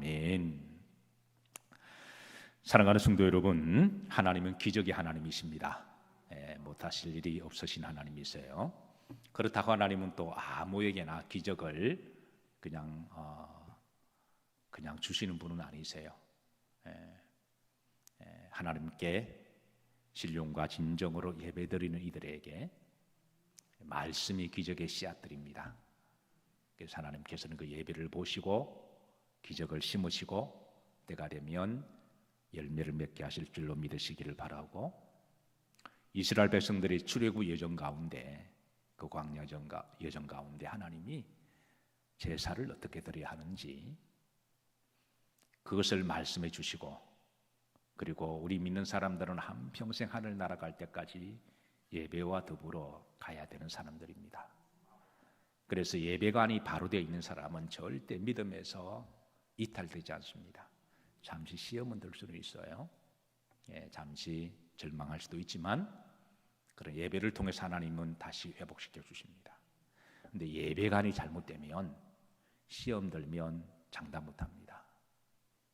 아멘. 사랑하는 성도 여러분, 하나님은 기적의 하나님이십니다. 못하실 일이 없으신 하나님이세요. 그렇다고 하나님은 또 아무에게나 기적을 그냥 주시는 분은 아니세요. 하나님께 신령과 진정으로 예배드리는 이들에게 말씀이 기적의 씨앗들입니다. 그래서 하나님께서는 그 예배를 보시고 기적을 심으시고 때가 되면 열매를 맺게 하실 줄로 믿으시기를 바라고, 이스라엘 백성들이 출애굽 여정 가운데, 그 광야 여정 가운데 하나님이 제사를 어떻게 드려야 하는지 그것을 말씀해 주시고, 그리고 우리 믿는 사람들은 한평생 하늘 날아갈 때까지 예배와 더불어 가야 되는 사람들입니다. 그래서 예배관이 바로 되어 있는 사람은 절대 믿음에서 이탈되지 않습니다. 잠시 시험은 들 수는 있어요. 잠시 절망할 수도 있지만 그런 예배를 통해서 하나님은 다시 회복시켜 주십니다. 그런데 예배관이 잘못되면 시험 들면 장담 못합니다.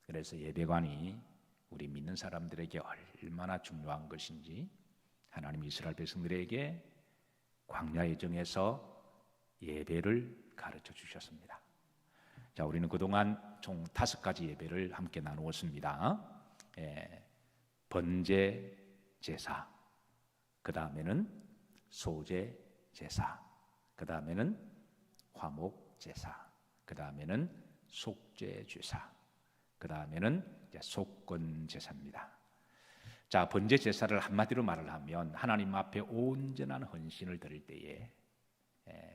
그래서 예배관이 우리 믿는 사람들에게 얼마나 중요한 것인지 하나님 이스라엘 백성들에게 광야 여정에서 예배를 가르쳐 주셨습니다. 자, 우리는 그동안 총 5가지 예배를 함께 나누었습니다. 번제 제사, 그 다음에는 소제 제사, 그 다음에는 화목 제사, 그 다음에는 속죄 제사, 그 다음에는 속건 제사입니다. 자, 번제 제사를 한마디로 말을 하면 하나님 앞에 온전한 헌신을 드릴 때에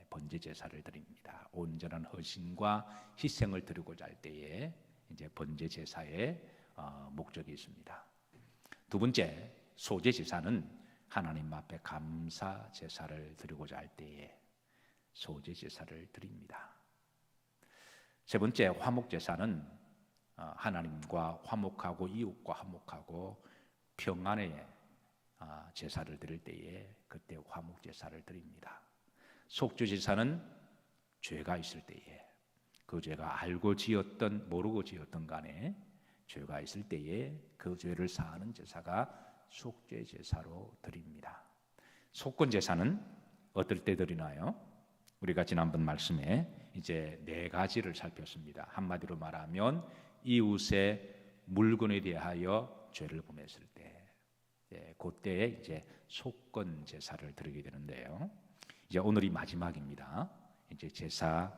번제 제사를 드립니다. 온전한 헌신과 희생을 드리고자 할 때에 이제 번제 제사의 목적이 있습니다. 두 번째, 소제 제사는 하나님 앞에 감사 제사를 드리고자 할 때에 소제 제사를 드립니다. 세 번째, 화목 제사는 하나님과 화목하고 이웃과 화목하고 평안의 제사를 드릴 때에 그때 화목 제사를 드립니다. 속죄 제사는 죄가 있을 때에, 그 죄가 알고 지었던 모르고 지었던 간에 죄가 있을 때에 그 죄를 사하는 제사가 속죄 제사로 드립니다. 속건 제사는 어떨 때 드리나요? 우리가 지난번 말씀에 이제 4가지를 살폈습니다. 한마디로 말하면 이웃의 물건에 대하여 죄를 범했을 때, 그때에 이제 속건 제사를 드리게 되는데요. 이제 오늘이 마지막입니다. 이제 제사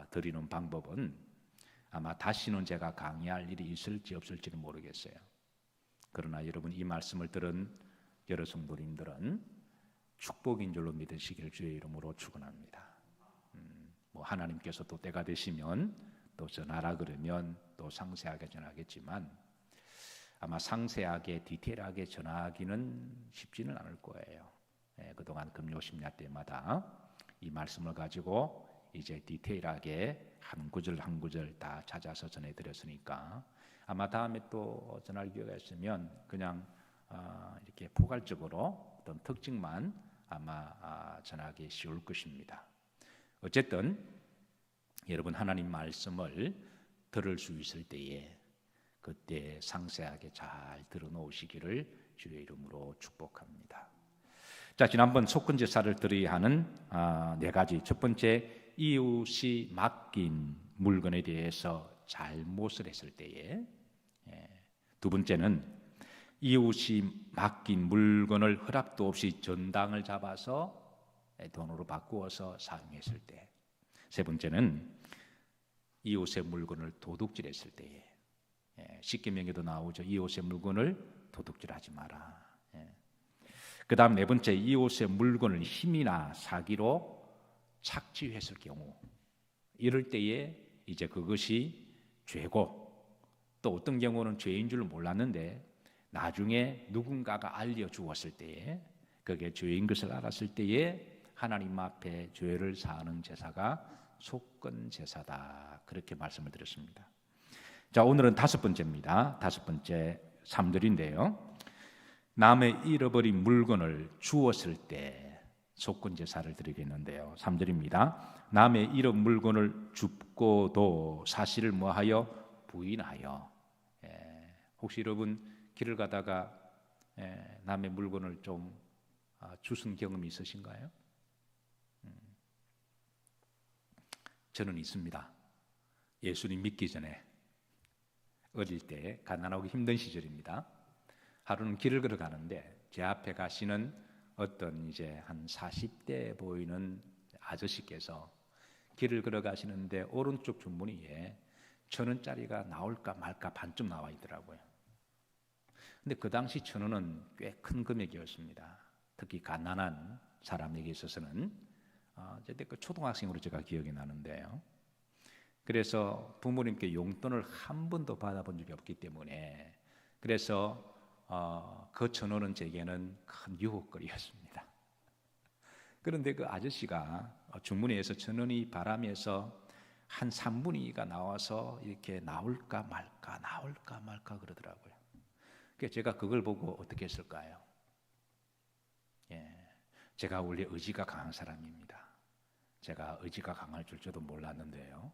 드리는 방법은 아마 다시는 제가 강의할 일이 있을지 없을지는 모르겠어요. 그러나 여러분, 이 말씀을 들은 여러 성도님들은 축복인 줄로 믿으시기를 주의 이름으로 축원합니다. 하나님께서 또 때가 되시면 또 전하라 그러면 또 상세하게 전하겠지만 아마 상세하게 디테일하게 전하기는 쉽지는 않을 거예요. 그동안 금요 심야 때마다 이 말씀을 가지고 이제 디테일하게 한 구절 한 구절 다 찾아서 전해드렸으니까 아마 다음에 또 전할 기회가 있으면 그냥 이렇게 포괄적으로 어떤 특징만 아마 전하기 쉬울 것입니다. 어쨌든 여러분, 하나님 말씀을 들을 수 있을 때에 그때 상세하게 잘 들어놓으시기를 주의 이름으로 축복합니다. 자, 지난번 속건 제사를 드려야 하는 4가지. 첫 번째, 이웃이 맡긴 물건에 대해서 잘못을 했을 때에. 두 번째는 이웃이 맡긴 물건을 허락도 없이 전당을 잡아서 돈으로 바꾸어서 사용했을 때. 세 번째는 이웃의 물건을 도둑질했을 때에. 십계명에도 나오죠. 이웃의 물건을 도둑질하지 마라. 그 다음 4번째, 이웃의 물건을 힘이나 사기로 착취했을 경우, 이럴 때에 이제 그것이 죄고, 또 어떤 경우는 죄인 줄 몰랐는데 나중에 누군가가 알려주었을 때에, 그게 죄인 것을 알았을 때에 하나님 앞에 죄를 사하는 제사가 속건 제사다, 그렇게 말씀을 드렸습니다. 자, 오늘은 5번째입니다. 5번째 3절인데요. 남의 잃어버린 물건을 주었을 때 속건 제사를 드리겠는데요. 3절입니다. 남의 잃은 물건을 줍고도 사실을 뭐하여 부인하여. 혹시 여러분 길을 가다가 남의 물건을 좀 주운 경험이 있으신가요? 저는 있습니다. 예수님 믿기 전에 어릴 때 가난하고 힘든 시절입니다. 하루는 길을 걸어가는데 제 앞에 가시는 어떤 이제 한 40대 보이는 아저씨께서 길을 걸어가시는데 오른쪽 주머니에 1,000원짜리가 나올까 말까 반쯤 나와 있더라고요. 근데 그 당시 1,000원은 꽤 큰 금액이었습니다. 특히 가난한 사람에게 있어서는 그때 그 초등학생으로 제가 기억이 나는데요. 그래서 부모님께 용돈을 한 번도 받아본 적이 없기 때문에 그래서 그 1,000원은 제게는 큰 유혹거리였습니다. 그런데 그 아저씨가 주머니에서 1,000원이 바람에서 한 3분의 2가 나와서 이렇게 나올까 말까 그러더라고요. 그래서 제가 그걸 보고 어떻게 했을까요? 제가 원래 의지가 강한 사람입니다. 제가 의지가 강할 줄도 몰랐는데요.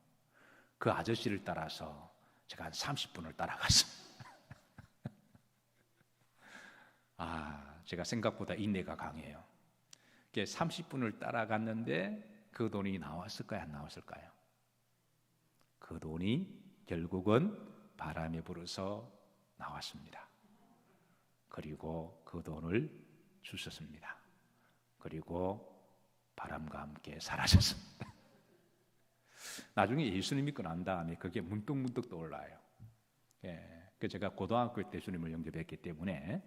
그 아저씨를 따라서 제가 한 30분을 따라갔습니다. 제가 생각보다 인내가 강해요. 30분을 따라갔는데 그 돈이 나왔을까요? 안 나왔을까요? 그 돈이 결국은 바람에 불어서 나왔습니다. 그리고 그 돈을 주셨습니다. 그리고 바람과 함께 사라졌습니다. 나중에 예수님 믿고 난 다음에 그게 문득문득 떠올라요. 제가 고등학교 때 주님을 영접했기 때문에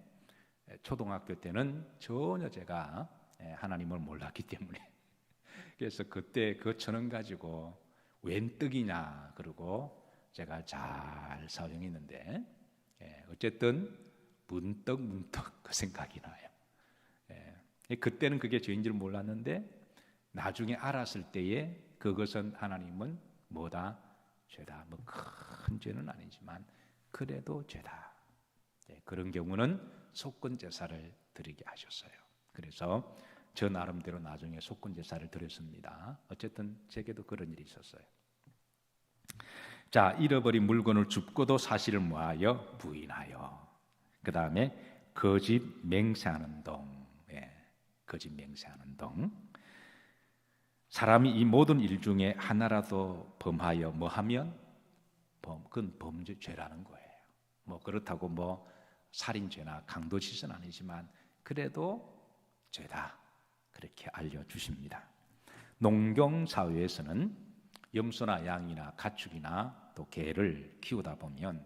초등학교 때는 전혀 제가 하나님을 몰랐기 때문에 그래서 그때 그 1,000원 가지고 웬 떡이냐 그러고 제가 잘 사용했는데 어쨌든 문득 그 생각이 나요. 그때는 그게 죄인 줄 몰랐는데 나중에 알았을 때에 그것은 하나님은 뭐다? 죄다. 뭐 큰 죄는 아니지만 그래도 죄다. 그런 경우는 속건 제사를 드리게 하셨어요. 그래서 저 나름대로 나중에 속건 제사를 드렸습니다. 어쨌든 제게도 그런 일이 있었어요. 자, 잃어버린 물건을 줍고도 사실을 뭐하여? 부인하여. 그 다음에 거짓 맹세하는 동. 거짓 맹세하는 동. 사람이 이 모든 일 중에 하나라도 범하여 뭐하면? 그건 범죄 죄라는 거예요. 뭐 그렇다고 뭐 살인죄나 강도짓은 아니지만 그래도 죄다. 그렇게 알려주십니다. 농경 사회에서는 염소나 양이나 가축이나 또 개를 키우다 보면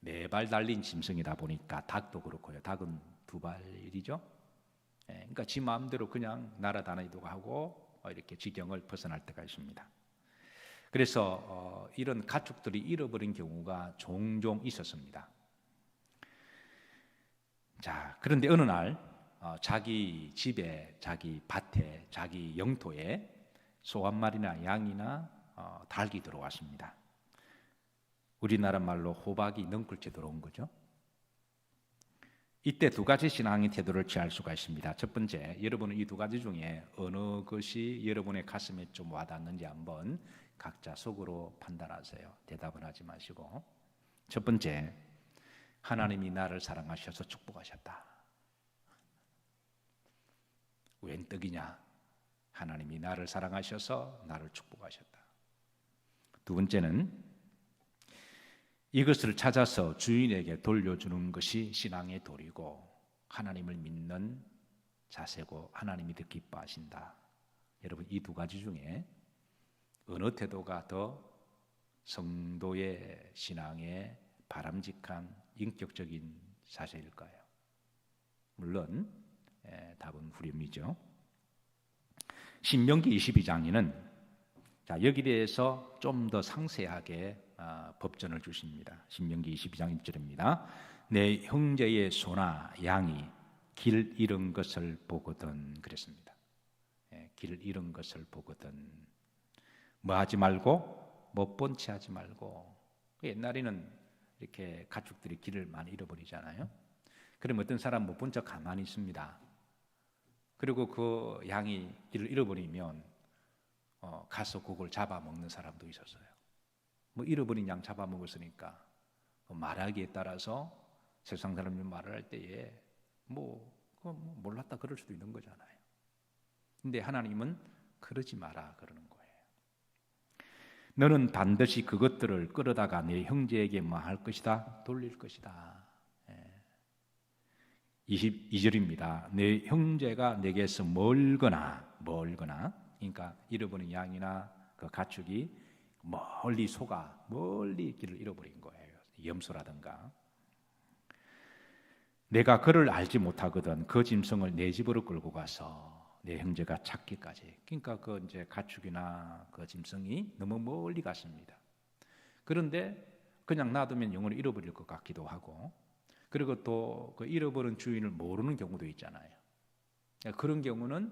4발 달린 짐승이다 보니까 닭도 그렇고요. 닭은 2발이죠. 그러니까 지 마음대로 그냥 날아다니기도 하고 이렇게 지경을 벗어날 때가 있습니다. 그래서 이런 가축들이 잃어버린 경우가 종종 있었습니다. 자, 그런데 어느 날 자기 집에, 자기 밭에, 자기 영토에 소 한 마리나 양이나 닭이 들어왔습니다. 우리나라 말로 호박이 넝쿨째 들어온 거죠. 이때 2가지 신앙의 태도를 취할 수가 있습니다. 첫 번째, 여러분은 이 2가지 중에 어느 것이 여러분의 가슴에 좀 와닿는지 한번 각자 속으로 판단하세요. 대답은 하지 마시고. 첫 번째, 하나님이 나를 사랑하셔서 축복하셨다. 웬 떡이냐? 하나님이 나를 사랑하셔서 나를 축복하셨다. 두 번째는 이것을 찾아서 주인에게 돌려주는 것이 신앙의 도리고 하나님을 믿는 자세고 하나님이 더 기뻐하신다. 여러분, 이 2가지 중에 어느 태도가 더 성도의 신앙의 바람직한 인격적인 자세일까요? 물론 답은 후렴이죠. 신명기 22장에는 여기 대해서 좀 더 상세하게 법전을 주십니다. 신명기 22장 1절입니다. 내 형제의 소나 양이 길 잃은 것을 보거든 그랬습니다. 길 잃은 것을 보거든 뭐 하지 말고 못 본 채 하지 말고. 옛날에는 이렇게 가축들이 길을 많이 잃어버리잖아요. 그럼 어떤 사람 못 본 척 가만히 있습니다. 그리고 그 양이 길을 잃어버리면 가서 그걸 잡아먹는 사람도 있었어요. 뭐 잃어버린 양 잡아먹었으니까 말하기에 따라서 세상 사람들이 말을 할 때에 몰랐다 그럴 수도 있는 거잖아요. 근데 하나님은 그러지 마라 그러는 거예요. 너는 반드시 그것들을 끌어다가 내 형제에게 뭐 할 것이다? 돌릴 것이다. 22절입니다. 내 형제가 내게서 멀거나 그러니까 잃어버린 양이나 그 가축이 멀리 속아 멀리 길을 잃어버린 거예요. 염소라든가. 내가 그를 알지 못하거든 그 짐승을 내 집으로 끌고 가서 내 형제가 찾기까지. 그러니까 그 이제 가축이나 그 짐승이 너무 멀리 갔습니다. 그런데 그냥 놔두면 영혼을 잃어버릴 것 같기도 하고, 그리고 또 그 잃어버린 주인을 모르는 경우도 있잖아요. 그런 경우는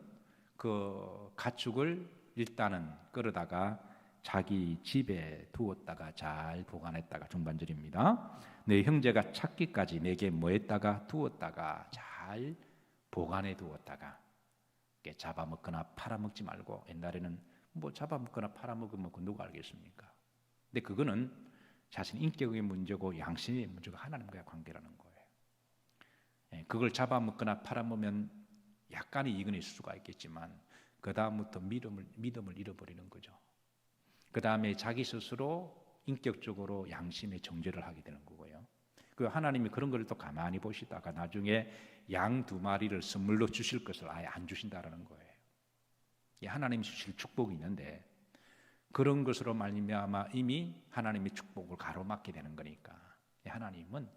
그 가축을 일단은 끌어다가 자기 집에 두었다가 잘 보관했다가, 중반절입니다. 내 형제가 찾기까지 내게 뭐 했다가 두었다가 잘 보관해 두었다가. 잡아먹거나 팔아먹지 말고, 옛날에는 뭐 잡아먹거나 팔아먹으면 누가 알겠습니까? 근데 그거는 자신 인격의 문제고 양심의 문제고 하나님과의 관계라는 거예요. 그걸 잡아먹거나 팔아먹으면 약간의 이익은 있을 수가 있겠지만 그 다음부터 믿음을 잃어버리는 거죠. 그 다음에 자기 스스로 인격적으로 양심의 정죄를 하게 되는 거고요. 그 하나님이 그런 걸 또 가만히 보시다가 나중에 양 2마리를 선물로 주실 것을 아예 안 주신다라는 거예요. 하나님이 주실 축복이 있는데 그런 것으로 말미암아 이미 하나님의 축복을 가로막게 되는 거니까 하나님은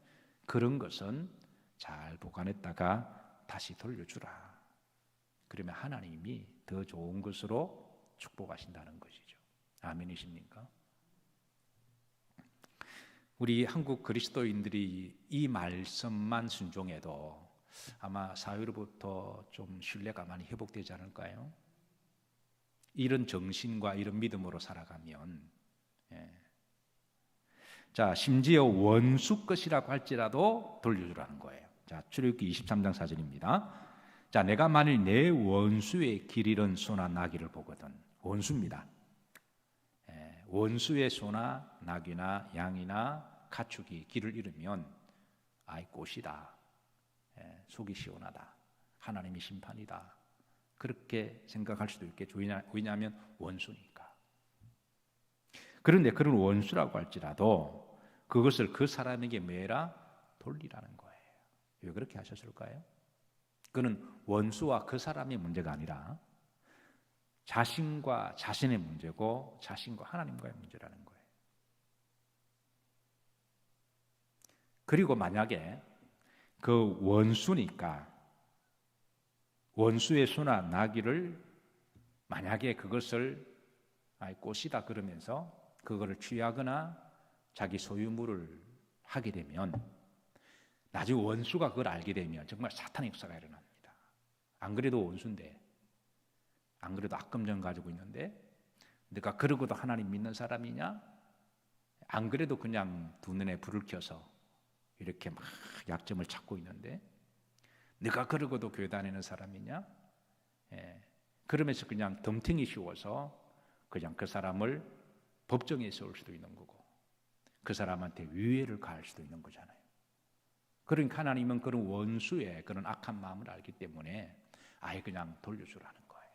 그런 것은 잘 보관했다가 다시 돌려주라. 그러면 하나님이 더 좋은 것으로 축복하신다는 것이죠. 아멘이십니까? 우리 한국 그리스도인들이 이 말씀만 순종해도 아마 사회로부터 좀 신뢰가 많이 회복되지 않을까요? 이런 정신과 이런 믿음으로 살아가면. 자, 심지어 원수 것이라고 할지라도 돌려주라는 거예요. 자, 출애굽기 23장 4절입니다. 자, 내가 만일 내 원수의 길 잃은 소나 나귀를 보거든. 원수입니다. 원수의 소나 나귀나 양이나 가축이 길을 잃으면 아이 꽃이다, 속이 시원하다, 하나님의 심판이다, 그렇게 생각할 수도 있겠죠. 왜냐하면 원수니까. 그런데 그런 원수라고 할지라도 그것을 그 사람에게 매라 돌리라는 거예요. 왜 그렇게 하셨을까요? 그는 원수와 그 사람의 문제가 아니라 자신과 자신의 문제고 자신과 하나님과의 문제라는 거예요. 그리고 만약에 그 원수니까 원수의 소나 나귀를 만약에 그것을 꽃이다 그러면서 그거를 취하거나 자기 소유물을 하게 되면 나중에 원수가 그걸 알게 되면 정말 사탄의 역사가 일어납니다. 안 그래도 원수인데, 안 그래도 악감정 가지고 있는데 내가 그러고도 하나님 믿는 사람이냐? 안 그래도 그냥 두 눈에 불을 켜서 이렇게 막 약점을 찾고 있는데 내가 그러고도 교회 다니는 사람이냐? 그러면서 그냥 덤탱이 씌워서 그냥 그 사람을 법정에 세울 수도 있는 거고 그 사람한테 위해를 가할 수도 있는 거잖아요. 그러니까 하나님은 그런 원수의 그런 악한 마음을 알기 때문에 아예 그냥 돌려주라는 거예요.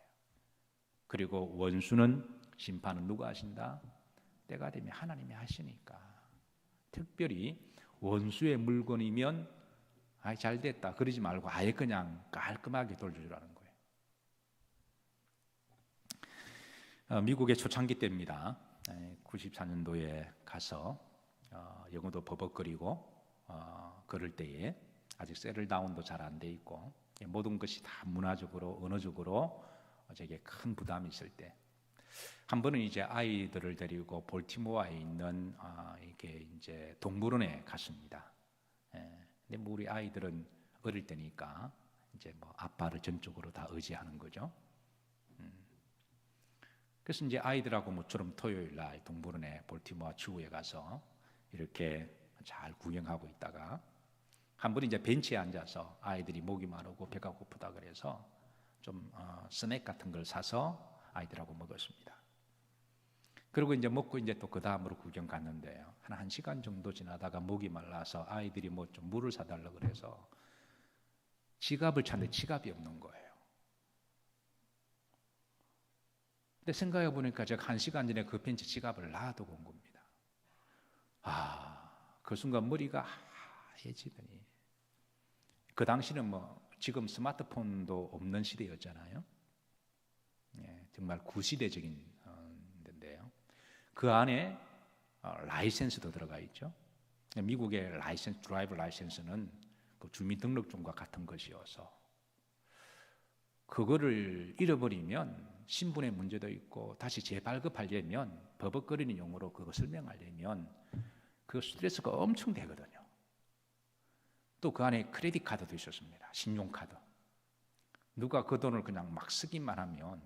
그리고 원수는 심판은 누가 하신다? 때가 되면 하나님이 하시니까. 특별히 원수의 물건이면 잘 됐다 그러지 말고 아예 그냥 깔끔하게 돌려주라는 거예요. 미국의 초창기 때입니다. 94년도에 가서 영어도 버벅거리고 그럴 때에 아직 세틀다운도 잘 안 돼 있고 모든 것이 다 문화적으로 언어적으로 제게 큰 부담이 있을 때 한 번은 이제 아이들을 데리고 볼티모어에 있는 이렇게 이제 동물원에 갔습니다. 근데 뭐 우리 아이들은 어릴 때니까 이제 뭐 아빠를 전적으로 다 의지하는 거죠. 그래서 이제 아이들하고 모처럼 토요일 날 동물원에 볼티모어 주에 가서 이렇게 잘 구경하고 있다가 한 번 이제 벤치에 앉아서 아이들이 목이 마르고 배가 고프다 그래서 좀 스낵 같은 걸 사서 아이들하고 먹었습니다. 그리고 이제 먹고 이제 또 그 다음으로 구경 갔는데요. 한 1시간 정도 지나다가 목이 말라서 아이들이 뭐 좀 물을 사달라 그래서 지갑을 찾는데 지갑이 없는 거예요. 근데 생각해 보니까 제가 1시간 전에 그 벤치 지갑을 놔두고 온 겁니다. 그 순간 머리가 하얘지더니, 그 당시는 뭐 지금 스마트폰도 없는 시대였잖아요. 정말 구시대적인 데인데요. 그 안에 라이센스도 들어가 있죠. 미국의 라이센스, 드라이브 라이센스는 그 주민등록증과 같은 것이어서 그거를 잃어버리면 신분의 문제도 있고 다시 재발급하려면 버벅거리는 용어로 그거 설명하려면 그 스트레스가 엄청 되거든요. 또 그 안에 크레딧 카드도 있었습니다. 신용카드. 누가 그 돈을 그냥 막 쓰기만 하면,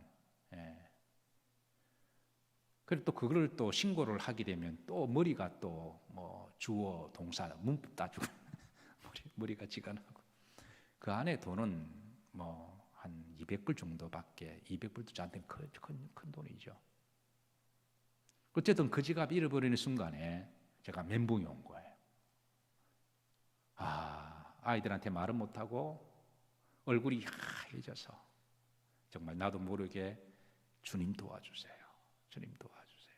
그리고 또 그걸 또 신고를 하게 되면 또 머리가 또 뭐 주어, 동사, 문법 따지고 머리가 쥐가 나고, 그 안에 돈은 뭐 한 200불 정도밖에, 200불도 저한테는 큰 돈이죠. 어쨌든 그 지갑 잃어버리는 순간에 제가 멘붕이 온 거예요. 아이들한테 말은 못하고 얼굴이 하얘져서 정말 나도 모르게 주님 도와주세요. 주님 도와주세요.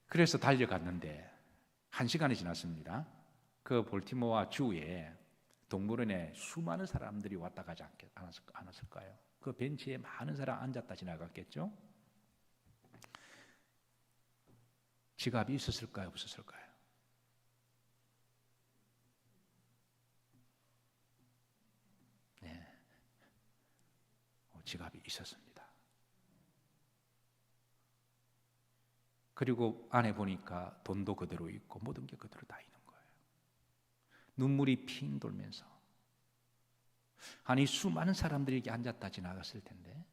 그래서 달려갔는데 1시간이 지났습니다. 그 볼티모어 주에 동물원에 수많은 사람들이 왔다 가지 않았을까요? 그 벤치에 많은 사람 앉았다 지나갔겠죠? 지갑이 있었을까요? 없었을까요? 지갑이 있었습니다. 그리고 안에 보니까 돈도 그대로 있고 모든 게 그대로 다 있는 거예요. 눈물이 핑 돌면서, 아니 수많은 사람들이 이렇게 앉았다 지나갔을 텐데,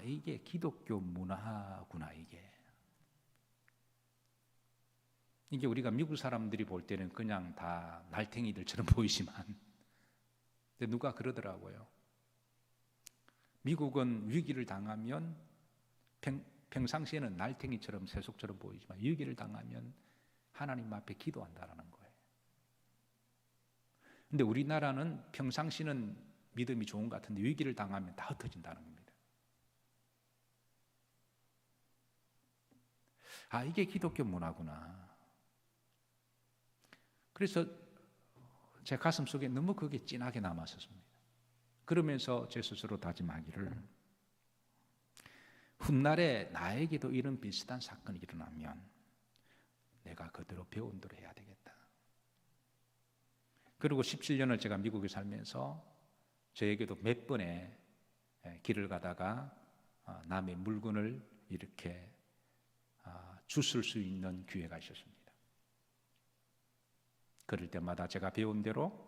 이게 기독교 문화구나. 이게 우리가 미국 사람들이 볼 때는 그냥 다 날탱이들처럼 보이지만, 근데 누가 그러더라고요. 미국은 위기를 당하면 평상시에는 날탱이처럼 세속처럼 보이지만 위기를 당하면 하나님 앞에 기도한다라는 거예요. 근데 우리나라는 평상시는 믿음이 좋은 것 같은데 위기를 당하면 다 흩어진다는 겁니다. 이게 기독교 문화구나. 그래서 제 가슴 속에 너무 그게 진하게 남았었습니다. 그러면서 제 스스로 다짐하기를, 훗날에 나에게도 이런 비슷한 사건이 일어나면 내가 그대로 배운 대로 해야 되겠다. 그리고 17년을 제가 미국에 살면서 저에게도 몇 번의 길을 가다가 남의 물건을 이렇게 주술 수 있는 기회가 있었습니다. 그럴 때마다 제가 배운 대로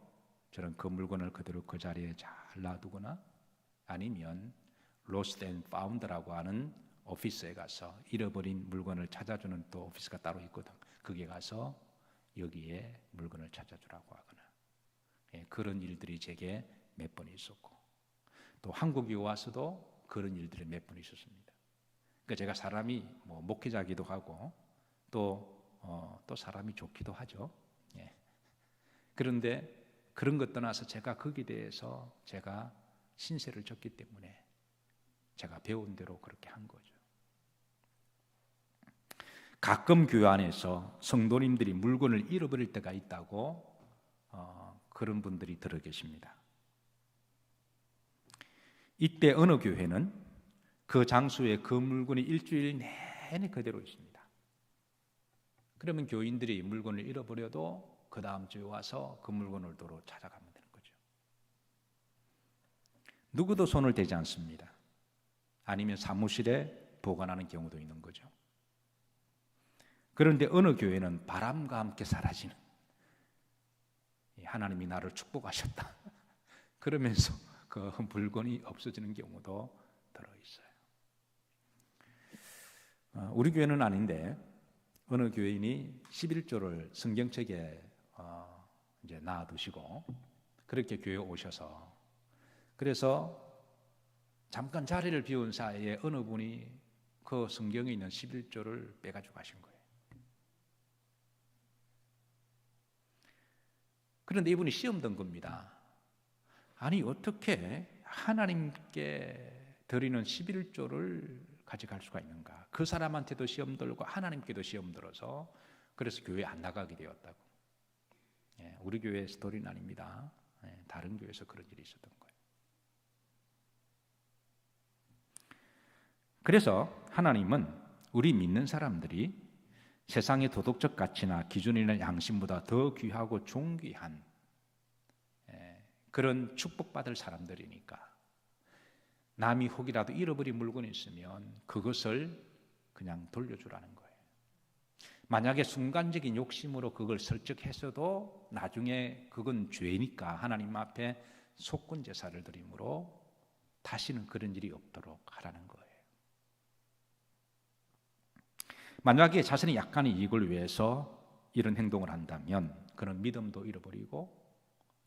저는 그 물건을 그대로 그 자리에 잘 놔두거나, 아니면 로스트 앤 파운드라고 하는 오피스에 가서 잃어버린 물건을 찾아주는 또 오피스가 따로 있거든. 거기에 가서 여기에 물건을 찾아주라고 하거나, 그런 일들이 제게 몇 번 있었고, 또 한국에 와서도 그런 일들이 몇 번 있었습니다. 그러니까 제가 사람이 뭐 목회자기도 하고 또 사람이 좋기도 하죠. 그런데 그런 것 떠나서 제가 거기에 대해서 제가 신세를 졌기 때문에 제가 배운 대로 그렇게 한 거죠. 가끔 교회 안에서 성도님들이 물건을 잃어버릴 때가 있다고 그런 분들이 들어 계십니다. 이때 어느 교회는 그 장소에 그 물건이 일주일 내내 그대로 있습니다. 그러면 교인들이 물건을 잃어버려도 그 다음 주에 와서 그 물건을 도로 찾아가면 되는 거죠. 누구도 손을 대지 않습니다. 아니면 사무실에 보관하는 경우도 있는 거죠. 그런데 어느 교회는 바람과 함께 사라지는, 하나님이 나를 축복하셨다 그러면서 그 물건이 없어지는 경우도 들어있어요. 우리 교회는 아닌데 어느 교인이 11조를 성경책에 이제 놔두시고 그렇게 교회에 오셔서, 그래서 잠깐 자리를 비운 사이에 어느 분이 그 성경에 있는 11조를 빼가지고 가신 거예요. 그런데 이분이 시험 든 겁니다. 아니 어떻게 하나님께 드리는 11조를 가져갈 수가 있는가? 그 사람한테도 시험 들고 하나님께도 시험 들어서 그래서 교회 안 나가게 되었다고. 우리 교회 스토리는 아닙니다. 다른 교회에서 그런 일이 있었던 거예요. 그래서 하나님은 우리 믿는 사람들이 세상의 도덕적 가치나 기준이나 양심보다 더 귀하고 존귀한 그런 축복받을 사람들이니까 남이 혹이라도 잃어버린 물건이 있으면 그것을 그냥 돌려주라는 거예요. 만약에 순간적인 욕심으로 그걸 설적했어도 나중에 그건 죄니까 하나님 앞에 속군 제사를 드림으로 다시는 그런 일이 없도록 하라는 거예요. 만약에 자신이 약간의 이익을 위해서 이런 행동을 한다면 그런 믿음도 잃어버리고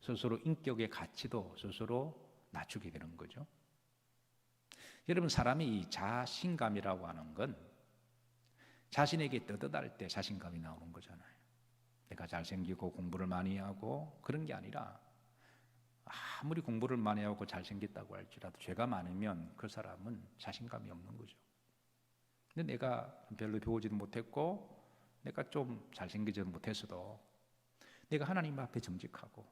스스로 인격의 가치도 스스로 낮추게 되는 거죠. 여러분, 사람이 이 자신감이라고 하는 건 자신에게 떳떳할 때 자신감이 나오는 거잖아요. 내가 잘생기고 공부를 많이 하고 그런 게 아니라 아무리 공부를 많이 하고 잘생겼다고 할지라도 죄가 많으면 그 사람은 자신감이 없는 거죠. 근데 내가 별로 배우지도 못했고 내가 좀 잘생기지도 못했어도 내가 하나님 앞에 정직하고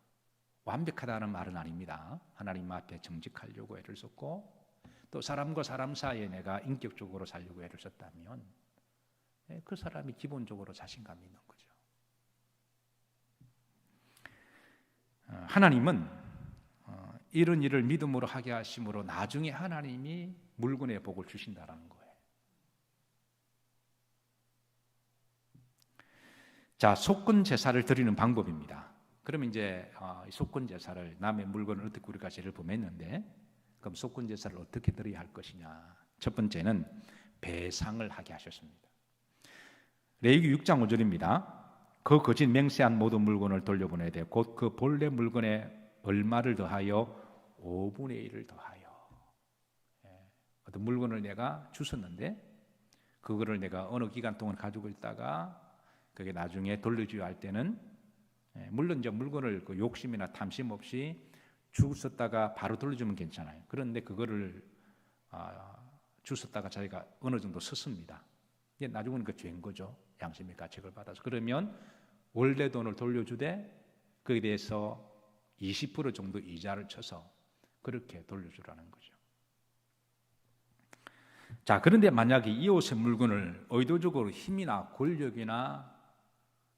완벽하다는 말은 아닙니다. 하나님 앞에 정직하려고 애를 썼고 또 사람과 사람 사이에 내가 인격적으로 살려고 애를 썼다면 그 사람이 기본적으로 자신감이 있는 거죠. 하나님은 이런 일을 믿음으로 하게 하심으로 나중에 하나님이 물건의 복을 주신다라는 거예요. 자, 속건 제사를 드리는 방법입니다. 그러면 이제 속건 제사를 남의 물건을 어떻게 우리가 죄를 범했는데 그럼 속건 제사를 어떻게 드려야 할 것이냐? 첫 번째는 배상을 하게 하셨습니다. 레위기 6장 5절입니다. 그 거짓 맹세한 모든 물건을 돌려보내야 돼. 곧 그 본래 물건에 얼마를 더하여 5분의 1을 더하여. 어떤 물건을 내가 주셨는데 그거를 내가 어느 기간 동안 가지고 있다가 그게 나중에 돌려줘야 할 때는 물론 이제 물건을 그 욕심이나 탐심 없이 주웠다가 바로 돌려주면 괜찮아요. 그런데 그거를 주웠다가 자기가 어느 정도 썼습니다. 나중에는 그 죄인 거죠. 양심의 가책을 받아서. 그러면 원래 돈을 돌려주되 그에 대해서 20% 정도 이자를 쳐서 그렇게 돌려주라는 거죠. 자, 그런데 만약에 이웃의 물건을 의도적으로 힘이나 권력이나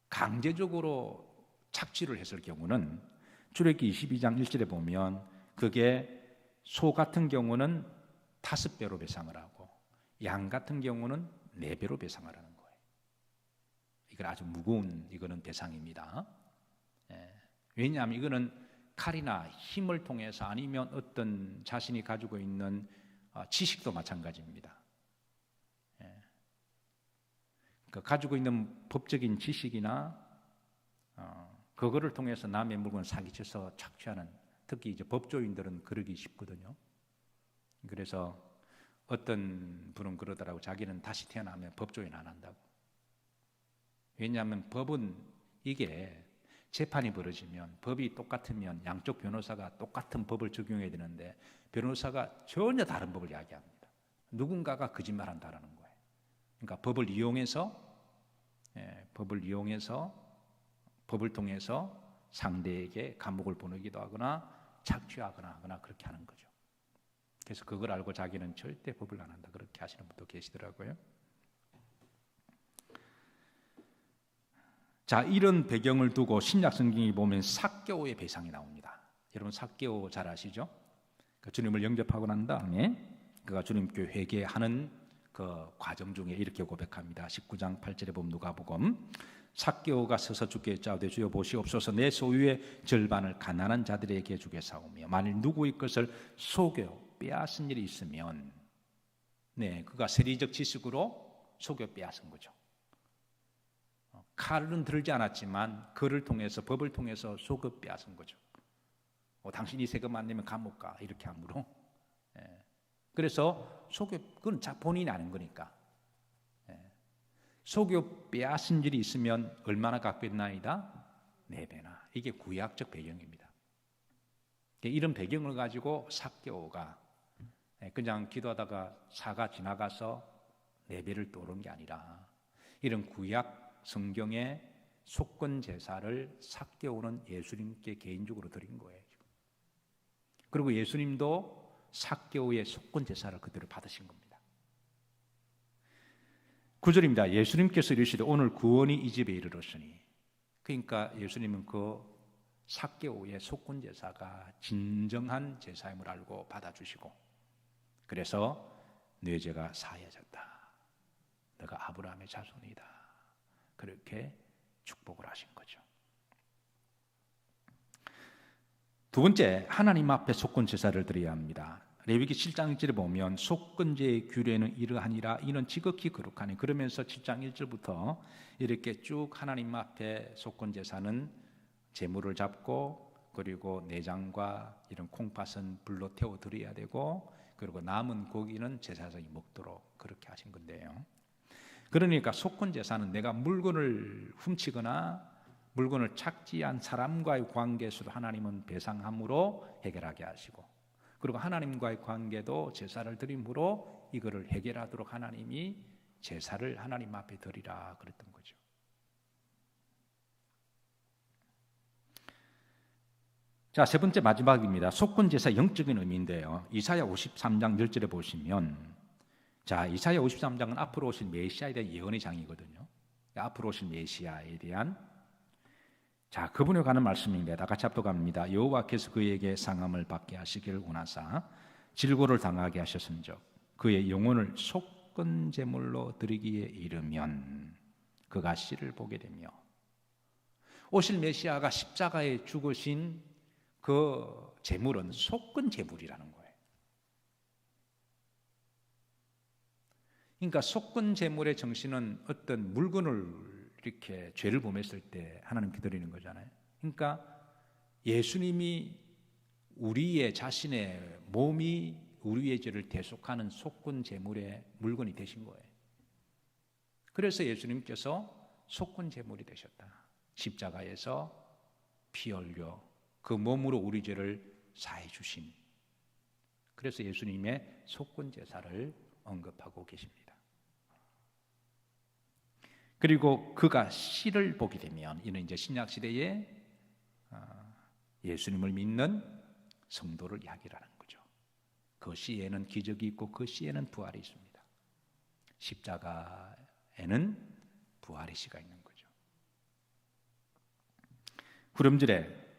강제적으로 착취를 했을 경우는 출애굽기 22장 1절에 보면 그게 소 같은 경우는 5배로 배상을 하고 양 같은 경우는 4배로 배상을 하는 거예요. 이건 아주 무거운 이거는 배상입니다. 왜냐하면 이거는 칼이나 힘을 통해서 아니면 어떤 자신이 가지고 있는 지식도 마찬가지입니다. 그 가지고 있는 법적인 지식이나 그거를 통해서 남의 물건을 사기쳐서 착취하는, 특히 이제 법조인들은 그러기 쉽거든요. 그래서 어떤 분은 그러더라고. 자기는 다시 태어나면 법조인 안 한다고. 왜냐하면 법은 이게 재판이 벌어지면 법이 똑같으면 양쪽 변호사가 똑같은 법을 적용해야 되는데 변호사가 전혀 다른 법을 이야기합니다. 누군가가 거짓말한다라는 거예요. 그러니까 법을 이용해서 법을 통해서 상대에게 감옥을 보내기도 하거나 착취하거나 그렇게 하는 거죠. 그래서 그걸 알고 자기는 절대 법을 안 한다 그렇게 하시는 분도 계시더라고요. 자, 이런 배경을 두고 신약 성경이 보면 삭개오의 배상이 나옵니다. 여러분 삭개오 잘 아시죠? 주님을 영접하고 난 다음에 그가 주님께 회개하는 그 과정 중에 이렇게 고백합니다. 19장 8절에 보면 누가복음 삭개오가 서서 주께 짜오되 주여 보시옵소서 내 소유의 절반을 가난한 자들에게 주겠사오며 만일 누구의 것을 속여 빼앗은 일이 있으면 그가 세리적 지식으로 속여 빼앗은 거죠. 칼은 들지 않았지만 그를 통해서 법을 통해서 속여 빼앗은 거죠. 당신이 세금 안 내면 감옥 가 이렇게 함으로 그래서 속여 그건 본인이 아는 거니까. 속여 빼앗은 일이 있으면 얼마나 갚겠나이다? 4배나. 이게 구약적 배경입니다. 이런 배경을 가지고 삭개오가 그냥 기도하다가 사가 지나가서 4배를 떠오른 게 아니라 이런 구약 성경의 속건 제사를 삭개오는 예수님께 개인적으로 드린 거예요. 그리고 예수님도 삭개오의 속건 제사를 그대로 받으신 겁니다. 9절입니다. 예수님께서 이르시되 오늘 구원이 이 집에 이르렀으니, 그러니까 예수님은 그 삭개오의 속건 제사가 진정한 제사임을 알고 받아주시고, 그래서 네 죄가 사해졌다, 너가 아브라함의 자손이다, 그렇게 축복을 하신 거죠. 두 번째, 하나님 앞에 속건 제사를 드려야 합니다. 레위기 7장 1절에 보면 속건제의 규례는 이러하니라, 이는 지극히 거룩하니, 그러면서 7장 1절부터 이렇게 쭉 하나님 앞에 속건 제사는 제물을 잡고, 그리고 내장과 이런 콩팥은 불로 태워 드려야 되고, 그리고 남은 고기는 제사장이 먹도록 그렇게 하신 건데요. 그러니까 속건 제사는 내가 물건을 훔치거나 물건을 착지한 사람과의 관계에서도 하나님은 배상함으로 해결하게 하시고, 그리고 하나님과의 관계도 제사를 드림으로 이거를 해결하도록 하나님이 제사를 하나님 앞에 드리라 그랬던 거죠. 자, 세 번째 마지막입니다. 속건 제사 영적인 의미인데요. 이사야 53장 10절에 보시면, 자, 이사야 53장은 앞으로 오실 메시아에 대한 예언의 장이거든요. 앞으로 오실 메시아에 대한, 자, 그분에 관한 말씀입니다. 다 같이 합독합니다. 여호와께서 그에게 상함을 받게 하시기를 원하사 질고를 당하게 하셨은즉 그의 영혼을 속건 제물로 드리기에 이르면 그가 씨를 보게 되며, 오실 메시아가 십자가에 죽으신 그 제물은 속건 제물이라는 거예요. 그러니까 속건 제물의 정신은 어떤 물건을 이렇게 죄를 범했을 때 하나님께 드리는 거잖아요. 그러니까 예수님이 우리의 자신의 몸이 우리의 죄를 대속하는 속건 제물의 물건이 되신 거예요. 그래서 예수님께서 속건 제물이 되셨다. 십자가에서 피 흘려 그 몸으로 우리 죄를 사해 주신, 그래서 예수님의 속건 제사를 언급하고 계십니다. 그리고 그가 씨를 보게 되면, 이는 이제 신약 시대에 예수님을 믿는 성도를 이야기하는 거죠. 그 씨에는 기적이 있고 그 씨에는 부활이 있습니다. 십자가에는 부활의 씨가 있는 거죠. 구름절에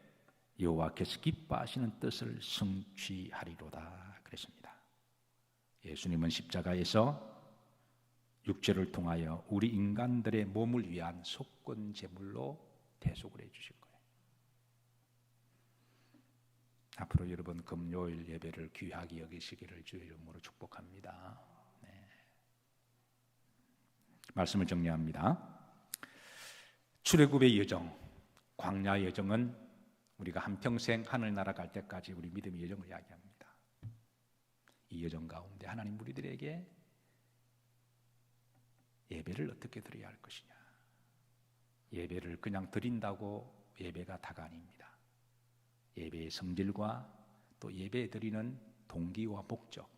여호와께서 기뻐하시는 뜻을 성취하리로다 그랬습니다. 예수님은 십자가에서 육체를 통하여 우리 인간들의 몸을 위한 속건 제물로 대속을 해주실 거예요. 앞으로 여러분 금요일 예배를 귀하게 여기시기를 주의 이름으로 축복합니다. 네. 말씀을 정리합니다. 출애굽의 여정, 광야의 여정은 우리가 한평생 하늘나라 갈 때까지 우리 믿음의 여정을 이야기합니다. 이 여정 가운데 하나님 우리들에게 예배를 어떻게 드려야 할 것이냐, 예배를 그냥 드린다고 예배가 다가 아닙니다. 예배의 성질과 또 예배 드리는 동기와 목적,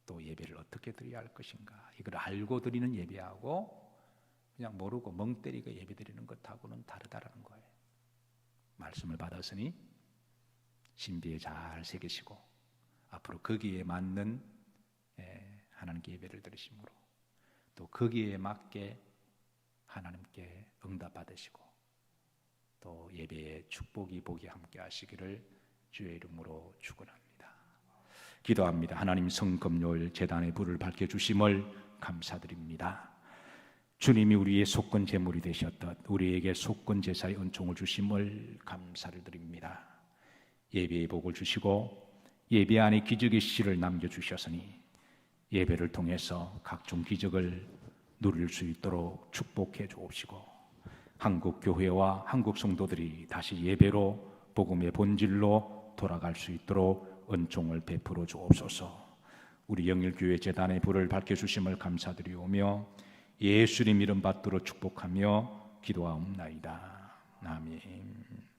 또 예배를 어떻게 드려야 할 것인가, 이걸 알고 드리는 예배하고 그냥 모르고 멍 때리고 예배 드리는 것하고는 다르다라는 거예요. 말씀을 받았으니 신비에 잘 새기시고 앞으로 거기에 맞는 하나님께 예배를 드리심으로, 또 거기에 맞게 하나님께 응답받으시고 또 예배의 축복이 복이 함께 하시기를 주의 이름으로 축원합니다. 기도합니다. 하나님, 성금요일 제단의 불을 밝혀주심을 감사드립니다. 주님이 우리의 속건 제물이 되셨듯 우리에게 속건 제사의 은총을 주심을 감사를 드립니다. 예배의 복을 주시고 예배 안에 기적의 씨를 남겨주셨으니 예배를 통해서 각종 기적을 누릴 수 있도록 축복해 주옵시고, 한국 교회와 한국 성도들이 다시 예배로 복음의 본질로 돌아갈 수 있도록 은총을 베풀어 주옵소서. 우리 영일교회 재단의 불을 밝혀주심을 감사드리오며 예수님 이름 받들어 축복하며 기도하옵나이다. 아멘.